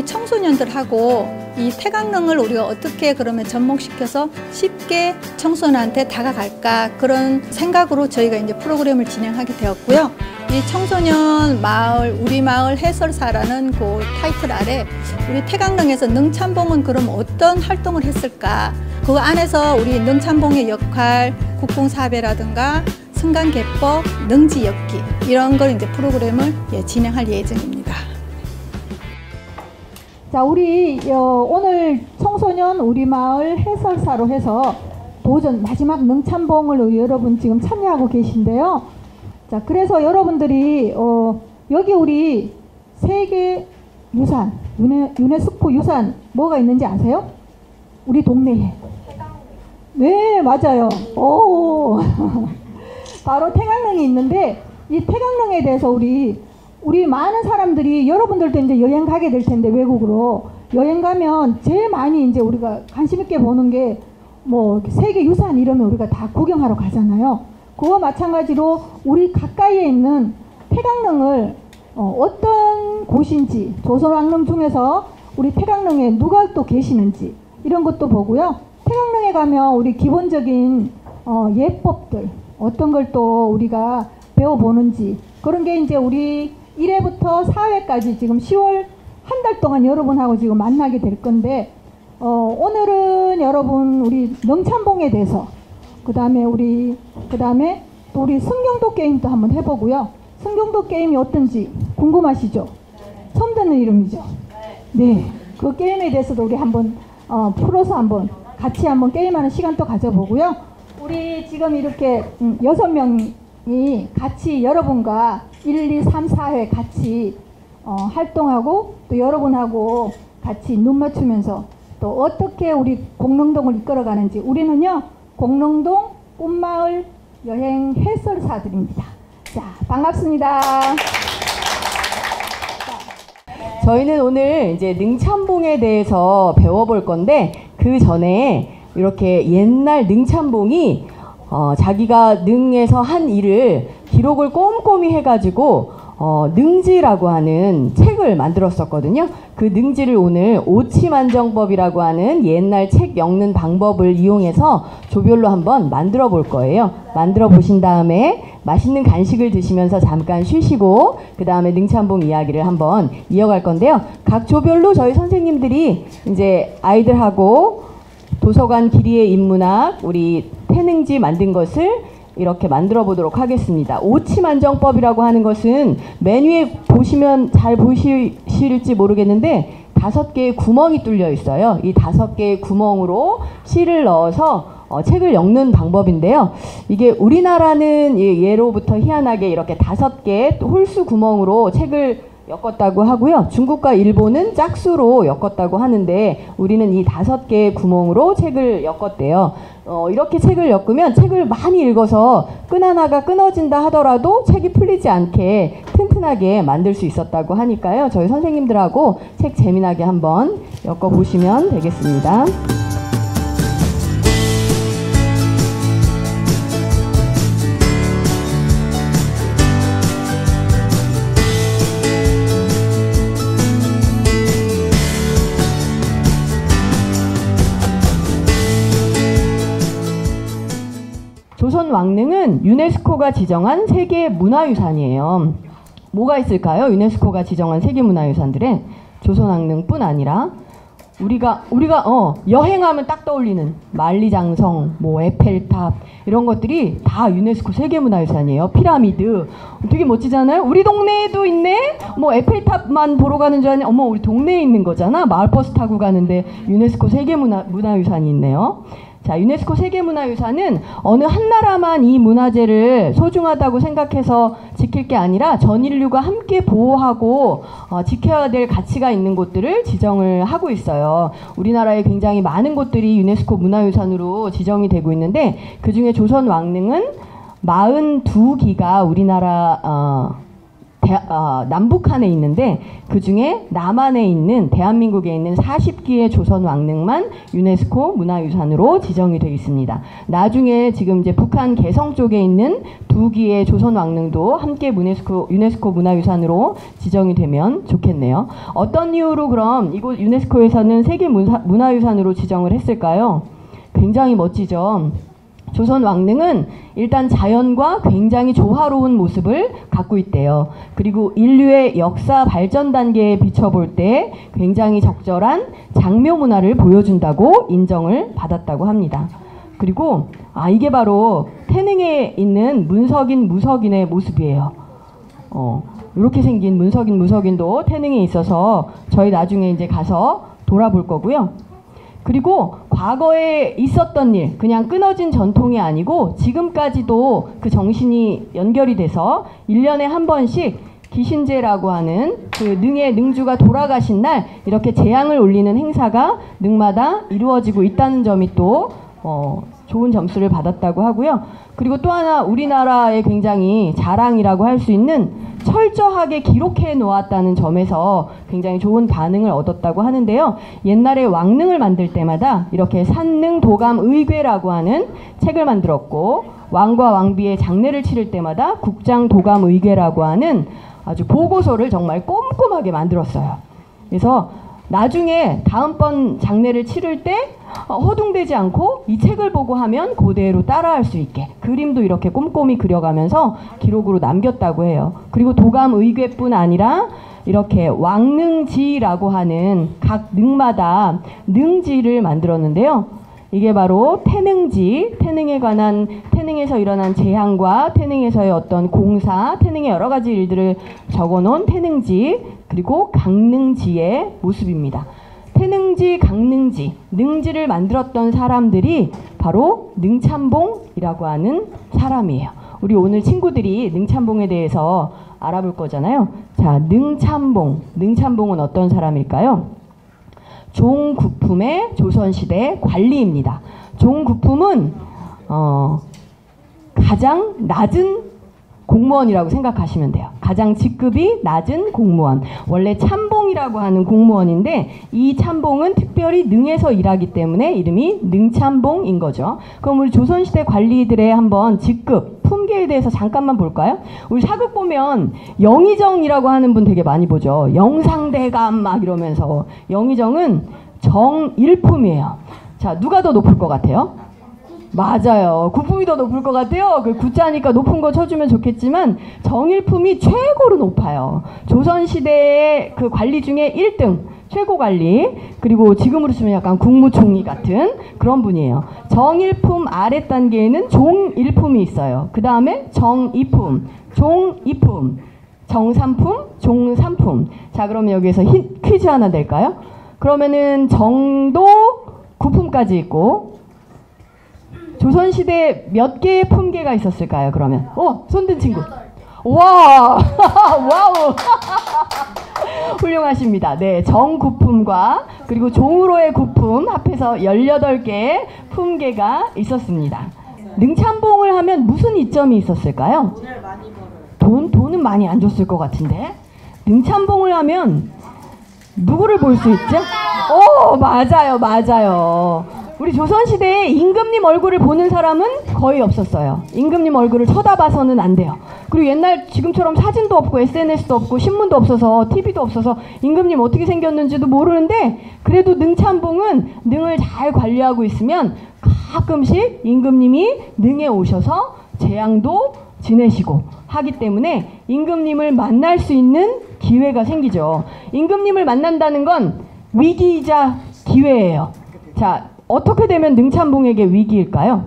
우리 청소년들하고 이 태강릉을 우리가 어떻게 그러면 접목시켜서 쉽게 청소년한테 다가갈까, 그런 생각으로 저희가 이제 프로그램을 진행하게 되었고요. 이 청소년 마을, 우리 마을 해설사라는 그 타이틀 아래 우리 태강릉에서 능참봉은 그럼 어떤 활동을 했을까, 그 안에서 우리 능참봉의 역할, 국궁사배라든가 승강개법, 능지엽기 이런 걸 이제 프로그램을 진행할 예정입니다. 자, 우리 오늘 청소년 우리 마을 해설사로 해서 도전 마지막 능참봉을 여러분 지금 참여하고 계신데요. 자, 그래서 여러분들이 여기 우리 세계 유산, 유네스코 유산 뭐가 있는지 아세요? 우리 동네에. 네, 맞아요. 오. 바로 태강릉이 있는데, 이 태강릉에 대해서 우리 많은 사람들이, 여러분들도 이제 여행 가게 될 텐데, 외국으로 여행 가면 제일 많이 이제 우리가 관심 있게 보는 게 뭐 세계 유산 이러면 우리가 다 구경하러 가잖아요. 그거 마찬가지로 우리 가까이에 있는 태강릉을 어떤 곳인지, 조선왕릉 중에서 우리 태강릉에 누가 또 계시는지 이런 것도 보고요. 태강릉에 가면 우리 기본적인 예법들 어떤 걸 또 우리가 배워보는지, 그런 게 이제 우리 1회부터 4회까지 지금 10월 한 달 동안 여러분하고 지금 만나게 될 건데, 오늘은 여러분 우리 능참봉에 대해서, 그 다음에 또 우리 승경도 게임도 한번 해보고요. 승경도 게임이 어떤지 궁금하시죠? 처음 듣는 이름이죠? 네. 그 게임에 대해서도 우리 한번 풀어서 한번 같이 한번 게임하는 시간도 가져보고요. 우리 지금 이렇게 6명이 같이 여러분과 1, 2, 3, 4회 같이 활동하고, 또 여러분하고 같이 눈 맞추면서 또 어떻게 우리 공릉동을 이끌어가는지, 우리는요 공릉동 꿈마을 여행 해설사들입니다. 자, 반갑습니다. 저희는 오늘 이제 능참봉에 대해서 배워볼 건데, 그 전에 이렇게 옛날 능참봉이 자기가 능에서 한 일을 기록을 꼼꼼히 해가지고 능지라고 하는 책을 만들었었거든요. 그 능지를 오늘 오치만정법이라고 하는 옛날 책 엮는 방법을 이용해서 조별로 한번 만들어 볼 거예요. 만들어 보신 다음에 맛있는 간식을 드시면서 잠깐 쉬시고 그 다음에 능참봉 이야기를 한번 이어갈 건데요. 각 조별로 저희 선생님들이 이제 아이들하고 도서관 길이의 인문학, 우리 태능지 만든 것을 이렇게 만들어 보도록 하겠습니다. 오치만정법이라고 하는 것은 맨 위에 보시면 잘 보이실지 모르겠는데 5개의 구멍이 뚫려 있어요. 이 5개의 구멍으로 실을 넣어서 책을 엮는 방법인데요. 이게 우리나라는 예로부터 희한하게 이렇게 5개 홀수 구멍으로 책을 엮었다고 하고요. 중국과 일본은 짝수로 엮었다고 하는데 우리는 이 5개의 구멍으로 책을 엮었대요. 이렇게 책을 엮으면 책을 많이 읽어서 끈 하나가 끊어진다 하더라도 책이 풀리지 않게 튼튼하게 만들 수 있었다고 하니까요. 저희 선생님들하고 책 재미나게 한번 엮어보시면 되겠습니다. 조선 왕릉은 유네스코가 지정한 세계 문화유산이에요. 뭐가 있을까요? 유네스코가 지정한 세계 문화유산들에 조선 왕릉뿐 아니라 우리가 여행하면 딱 떠올리는 만리장성, 뭐 에펠탑 이런 것들이 다 유네스코 세계문화유산이에요. 피라미드 되게 멋지잖아요. 우리 동네에도 있네. 뭐 에펠탑만 보러 가는 줄 아니, 어머 우리 동네에 있는 거잖아. 마을버스 타고 가는데 유네스코 세계문화유산이 있네요. 자, 유네스코 세계문화유산은 어느 한 나라만 이 문화재를 소중하다고 생각해서 지킬 게 아니라 전 인류가 함께 보호하고 지켜야 될 가치가 있는 곳들을 지정을 하고 있어요. 우리나라에 굉장히 많은 곳들이 유네스코 문화유산으로 지정이 되고 있는데 그중에 조선 왕릉은 42기가 우리나라 남북한에 있는데 그 중에 남한에 있는 대한민국에 있는 40기의 조선 왕릉만 유네스코 문화유산으로 지정이 되어 있습니다. 나중에 지금 이제 북한 개성 쪽에 있는 2기의 조선 왕릉도 함께 유네스코 문화유산으로 지정이 되면 좋겠네요. 어떤 이유로 그럼 이곳 유네스코에서는 세계 문화유산으로 지정을 했을까요? 굉장히 멋지죠. 조선 왕릉은 일단 자연과 굉장히 조화로운 모습을 갖고 있대요. 그리고 인류의 역사 발전 단계에 비춰볼 때 굉장히 적절한 장묘 문화를 보여준다고 인정을 받았다고 합니다. 그리고 이게 바로 태능에 있는 문석인, 무석인의 모습이에요. 이렇게 생긴 문석인, 무석인도 태능에 있어서 저희 나중에 이제 가서 돌아볼 거고요. 그리고 과거에 있었던 일, 그냥 끊어진 전통이 아니고 지금까지도 그 정신이 연결이 돼서 1년에 한 번씩 기신제라고 하는 그 능의 능주가 돌아가신 날 이렇게 재앙을 올리는 행사가 능마다 이루어지고 있다는 점이 또 좋은 점수를 받았다고 하고요. 그리고 또 하나 우리나라의 굉장히 자랑이라고 할 수 있는 철저하게 기록해 놓았다는 점에서 굉장히 좋은 반응을 얻었다고 하는데요. 옛날에 왕릉을 만들 때마다 이렇게 산능 도감 의궤라고 하는 책을 만들었고, 왕과 왕비의 장례를 치를 때마다 국장 도감 의궤라고 하는 아주 보고서를 정말 꼼꼼하게 만들었어요. 그래서 나중에 다음번 장례를 치를 때 허둥대지 않고 이 책을 보고 하면 그대로 따라할 수 있게 그림도 이렇게 꼼꼼히 그려가면서 기록으로 남겼다고 해요. 그리고 도감 의궤뿐 아니라 이렇게 왕능지라고 하는 각 능마다 능지를 만들었는데요. 이게 바로 태능지, 태능에 관한, 태능에서 일어난 재앙과 태능에서의 어떤 공사, 태능의 여러 가지 일들을 적어놓은 태능지, 그리고 강능지의 모습입니다. 태능지, 강능지, 능지를 만들었던 사람들이 바로 능참봉이라고 하는 사람이에요. 우리 오늘 친구들이 능참봉에 대해서 알아볼 거잖아요. 자, 능참봉은 어떤 사람일까요? 종구품의 조선시대 관리입니다. 종구품은 가장 낮은 공무원이라고 생각하시면 돼요. 가장 직급이 낮은 공무원. 원래 참봉이라고 하는 공무원인데 이 참봉은 특별히 능에서 일하기 때문에 이름이 능참봉인 거죠. 그럼 우리 조선시대 관리들의 한번 직급, 품계에 대해서 잠깐만 볼까요? 우리 사극 보면 영의정이라고 하는 분 되게 많이 보죠. 영상대감 막 이러면서. 영의정은 정일품이에요. 자, 누가 더 높을 것 같아요? 맞아요. 구품이 더 높을 것 같아요. 그 구자니까 높은 거 쳐주면 좋겠지만 정일품이 최고로 높아요. 조선시대의 그 관리 중에 1등 최고 관리, 그리고 지금으로 치면 약간 국무총리 같은 그런 분이에요. 정일품 아래 단계에는 종일품이 있어요. 그 다음에 정이품, 종이품, 정삼품, 종삼품. 자, 그러면 여기에서 퀴즈 하나 낼까요? 그러면은 정도 9품까지 있고 조선시대 몇 개의 품계가 있었을까요? 그러면 손든 친구. 와, 와우. 훌륭하십니다. 네, 정구품과 그리고 종으로의 구품 합해서 18개의 품계가 있었습니다. 능참봉을 하면 무슨 이점이 있었을까요? 돈을 많이 벌어요. 돈은 많이 안 줬을 것 같은데. 능참봉을 하면 누구를 볼 수 있죠? 맞아요. 우리 조선시대에 임금님 얼굴을 보는 사람은 거의 없었어요. 임금님 얼굴을 쳐다봐서는 안 돼요. 그리고 옛날 지금처럼 사진도 없고 SNS도 없고 신문도 없어서 TV도 없어서 임금님 어떻게 생겼는지도 모르는데, 그래도 능참봉은 능을 잘 관리하고 있으면 가끔씩 임금님이 능에 오셔서 재앙도 지내시고 하기 때문에 임금님을 만날 수 있는 기회가 생기죠. 임금님을 만난다는 건 위기이자 기회예요. 자, 어떻게 되면 능참봉에게 위기일까요?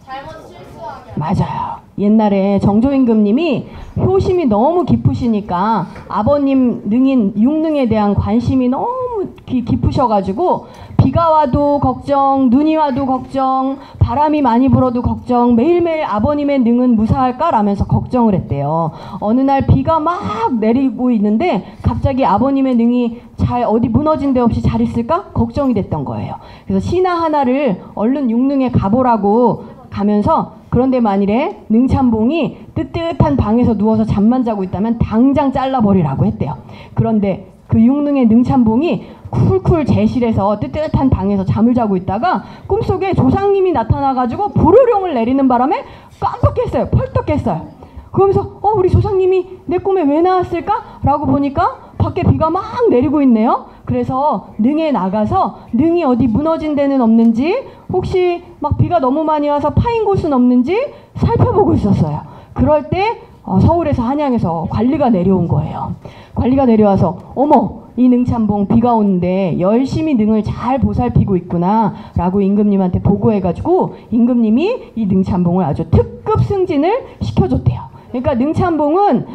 잘못 실수하면. 맞아요. 옛날에 정조임금님이 효심이 너무 깊으시니까 아버님 능인 육능에 대한 관심이 너무 깊으셔가지고 비가 와도 걱정, 눈이 와도 걱정, 바람이 많이 불어도 걱정, 매일매일 아버님의 능은 무사할까라면서 걱정을 했대요. 어느 날 비가 막 내리고 있는데 갑자기 아버님의 능이 잘 어디 무너진 데 없이 잘 있을까? 걱정이 됐던 거예요. 그래서 신하 하나를 얼른 육능에 가보라고 가면서 그런데 만일에 능참봉이 뜨뜻한 방에서 누워서 잠만 자고 있다면 당장 잘라버리라고 했대요. 그런데 그 육능의 능참봉이 쿨쿨 제실에서 뜨뜻한 방에서 잠을 자고 있다가 꿈속에 조상님이 나타나가지고 불호령을 내리는 바람에 깜빡 깼어요. 펄떡 깼어요. 그러면서 우리 조상님이 내 꿈에 왜 나왔을까? 라고 보니까 밖에 비가 막 내리고 있네요. 그래서 능에 나가서 능이 어디 무너진 데는 없는지, 혹시 막 비가 너무 많이 와서 파인 곳은 없는지 살펴보고 있었어요. 그럴 때 서울에서 한양에서 관리가 내려온 거예요. 관리가 내려와서 어머, 이 능참봉 비가 오는데 열심히 능을 잘 보살피고 있구나 라고 임금님한테 보고해가지고 임금님이 이 능참봉을 아주 특급 승진을 시켜줬대요. 그러니까 능참봉은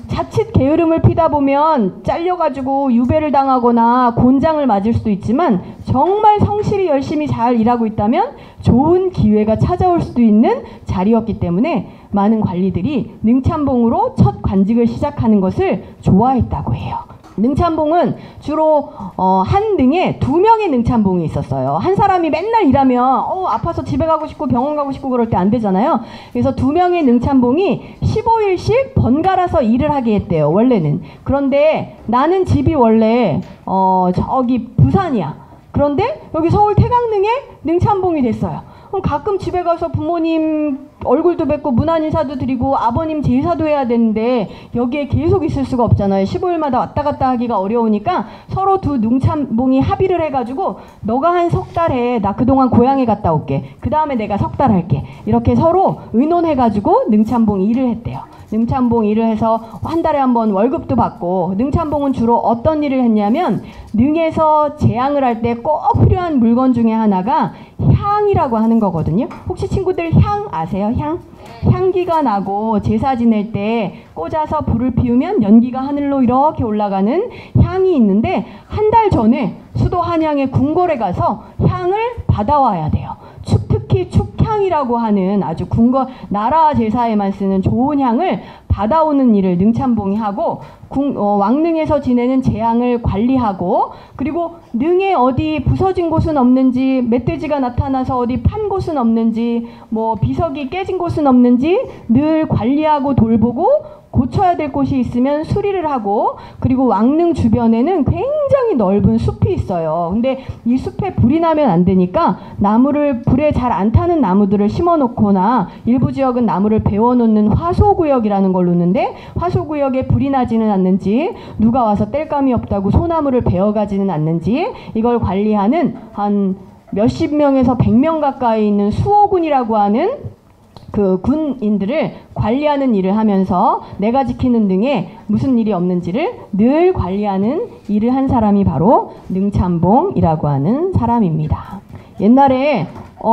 자칫 게으름을 피다 보면 잘려가지고 유배를 당하거나 곤장을 맞을 수도 있지만 정말 성실히 열심히 잘 일하고 있다면 좋은 기회가 찾아올 수도 있는 자리였기 때문에 많은 관리들이 능참봉으로 첫 관직을 시작하는 것을 좋아했다고 해요. 능참봉은 주로 한 능에 2명의 능참봉이 있었어요. 한 사람이 맨날 일하면 아파서 집에 가고 싶고 병원 가고 싶고 그럴 때 안 되잖아요. 그래서 2명의 능참봉이 15일씩 번갈아서 일을 하게 했대요, 원래는. 그런데 나는 집이 원래 저기 부산이야. 그런데 여기 서울 태강릉에 능참봉이 됐어요. 그럼 가끔 집에 가서 부모님 얼굴도 뵙고 문안 인사도 드리고 아버님 제사도 해야 되는데 여기에 계속 있을 수가 없잖아요. 15일마다 왔다 갔다 하기가 어려우니까 서로 두 능참봉이 합의를 해가지고 너가 한 석 달 해. 나 그동안 고향에 갔다 올게. 그 다음에 내가 석 달 할게. 이렇게 서로 의논해가지고 능참봉 일을 했대요. 능참봉 일을 해서 한 달에 한 번 월급도 받고, 능참봉은 주로 어떤 일을 했냐면 능에서 제향을 할 때 꼭 필요한 물건 중에 하나가 향이라고 하는 거거든요. 혹시 친구들 향 아세요? 향? 향기가 나고 제사 지낼 때 꽂아서 불을 피우면 연기가 하늘로 이렇게 올라가는 향이 있는데 한 달 전에 수도 한양의 궁궐에 가서 향을 받아와야 돼요. 특히 축향이라고 하는 아주 나라 제사에만 쓰는 좋은 향을 받아오는 일을 능참봉이 하고, 왕릉에서 지내는 재앙을 관리하고, 그리고 능에 어디 부서진 곳은 없는지, 멧돼지가 나타나서 어디 판 곳은 없는지, 뭐 비석이 깨진 곳은 없는지 늘 관리하고 돌보고, 고쳐야 될 곳이 있으면 수리를 하고, 그리고 왕릉 주변에는 굉장히 넓은 숲이 있어요. 근데 이 숲에 불이 나면 안 되니까 나무를, 불에 잘 안 타는 나무들을 심어 놓거나, 일부 지역은 나무를 베어 놓는 화소구역이라는 걸 놓는데, 화소구역에 불이 나지는 않는지, 누가 와서 뗄감이 없다고 소나무를 베어 가지는 않는지, 이걸 관리하는 한 몇십 명에서 100명 가까이 있는 수호군이라고 하는 그 군인들을 관리하는 일을 하면서 내가 지키는 능에 무슨 일이 없는지를 늘 관리하는 일을 한 사람이 바로 능참봉이라고 하는 사람입니다. 옛날에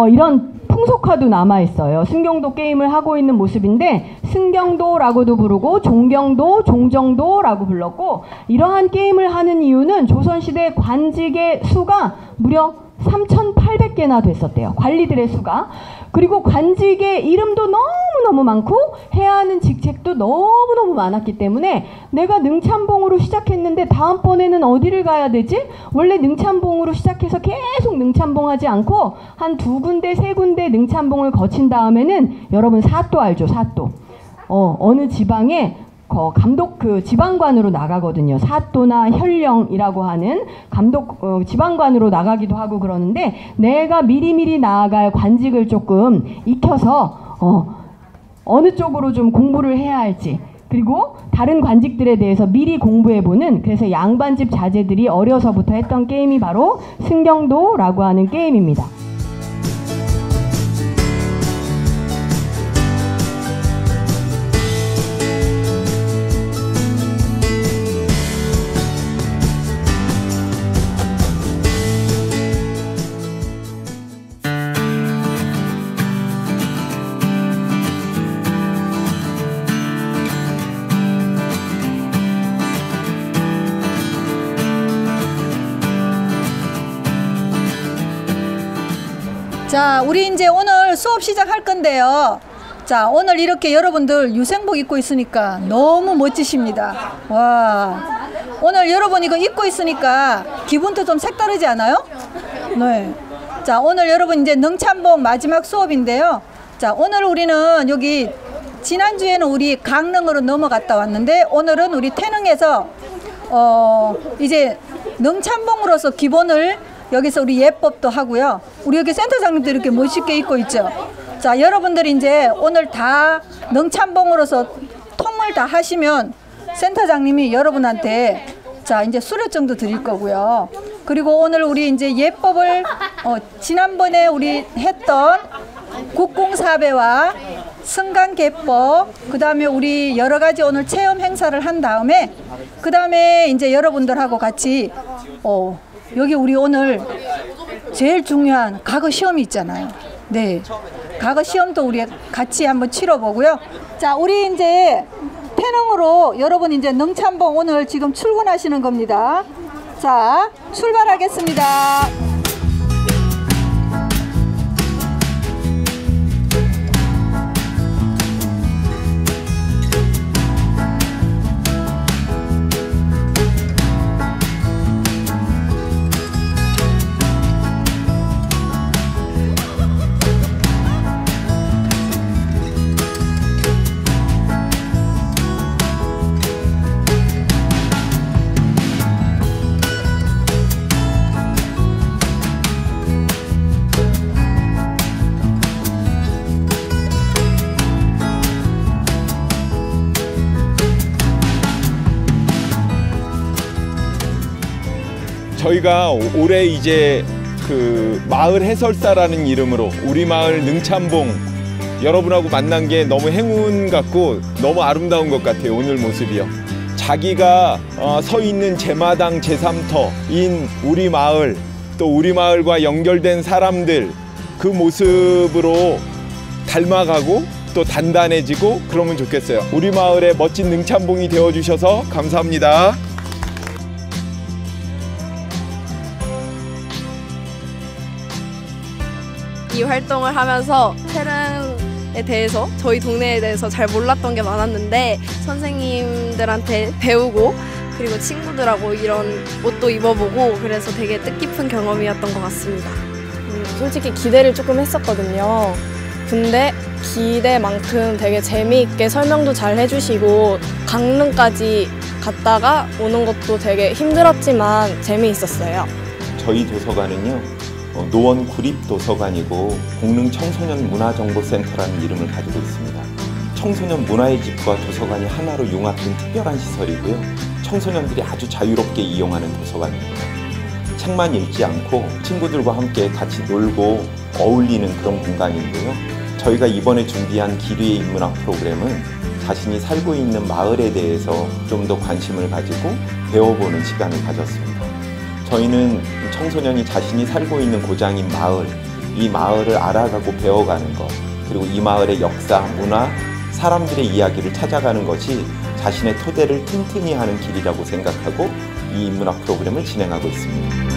이런 풍속화도 남아있어요. 승경도 게임을 하고 있는 모습인데, 승경도라고도 부르고 종경도, 종정도라고 불렀고, 이러한 게임을 하는 이유는 조선시대 관직의 수가 무려 3,800개나 됐었대요. 관리들의 수가. 그리고 관직의 이름도 너무너무 많고 해야 하는 직책도 너무너무 많았기 때문에 내가 능참봉으로 시작했는데 다음번에는 어디를 가야 되지? 원래 능참봉으로 시작해서 계속 능참봉하지 않고 한 2군데, 3군데 능참봉을 거친 다음에는, 여러분 사또 알죠? 사또. 어느 지방에 감독 지방관으로 나가거든요. 사또나 현령이라고 하는 지방관으로 나가기도 하고 그러는데, 내가 미리미리 나아갈 관직을 조금 익혀서 어느 쪽으로 좀 공부를 해야 할지, 그리고 다른 관직들에 대해서 미리 공부해보는, 그래서 양반집 자제들이 어려서부터 했던 게임이 바로 승경도라고 하는 게임입니다. 자, 우리 이제 오늘 수업 시작할 건데요. 자, 오늘 이렇게 여러분들 유생복 입고 있으니까 너무 멋지십니다. 와, 오늘 여러분 이거 입고 있으니까 기분도 좀 색다르지 않아요? 네. 자, 오늘 여러분 이제 능참봉 마지막 수업인데요. 자, 오늘 우리는 여기 지난주에는 우리 강릉으로 넘어갔다 왔는데 오늘은 우리 태릉에서 이제 능참봉으로서 기본을 여기서 우리 예법도 하고요. 우리 여기 센터장님도 이렇게 멋있게 입고 있죠. 자, 여러분들이 이제 오늘 다 능참봉으로서 통을 다 하시면 센터장님이 여러분한테 자, 이제 수료증도 드릴 거고요. 그리고 오늘 우리 이제 예법을 지난번에 우리 했던 국궁사배와 승강계법, 그 다음에 우리 여러 가지 오늘 체험 행사를 한 다음에 그 다음에 이제 여러분들하고 같이 여기 우리 오늘 제일 중요한 과거 시험이 있잖아요. 네, 과거 시험도 우리 같이 한번 치러보고요. 자, 우리 이제 태릉으로 여러분 이제 능참봉 오늘 지금 출근하시는 겁니다. 자, 출발하겠습니다. 저희가 올해 이제 그 마을 해설사라는 이름으로 우리 마을 능참봉 여러분하고 만난 게 너무 행운 같고 너무 아름다운 것 같아요. 오늘 모습이요. 자기가 서 있는 제마당 제3터인 우리 마을, 또 우리 마을과 연결된 사람들 그 모습으로 닮아가고 또 단단해지고 그러면 좋겠어요. 우리 마을의 멋진 능참봉이 되어주셔서 감사합니다. 이 활동을 하면서 태릉에 대해서, 저희 동네에 대해서 잘 몰랐던 게 많았는데 선생님들한테 배우고 그리고 친구들하고 이런 옷도 입어보고 그래서 되게 뜻깊은 경험이었던 것 같습니다. 솔직히 기대를 조금 했었거든요. 근데 기대만큼 되게 재미있게 설명도 잘 해주시고 강릉까지 갔다가 오는 것도 되게 힘들었지만 재미있었어요. 저희 도서관은요, 노원 구립도서관이고 공릉 청소년 문화정보센터라는 이름을 가지고 있습니다. 청소년 문화의 집과 도서관이 하나로 융합된 특별한 시설이고요. 청소년들이 아주 자유롭게 이용하는 도서관입니다. 책만 읽지 않고 친구들과 함께 같이 놀고 어울리는 그런 공간인데요. 저희가 이번에 준비한 기류의 인문학 프로그램은 자신이 살고 있는 마을에 대해서 좀 더 관심을 가지고 배워보는 시간을 가졌습니다. 저희는 청소년이 자신이 살고 있는 고장인 마을, 이 마을을 알아가고 배워가는 것, 그리고 이 마을의 역사, 문화, 사람들의 이야기를 찾아가는 것이 자신의 토대를 튼튼히 하는 길이라고 생각하고 이 인문학 프로그램을 진행하고 있습니다.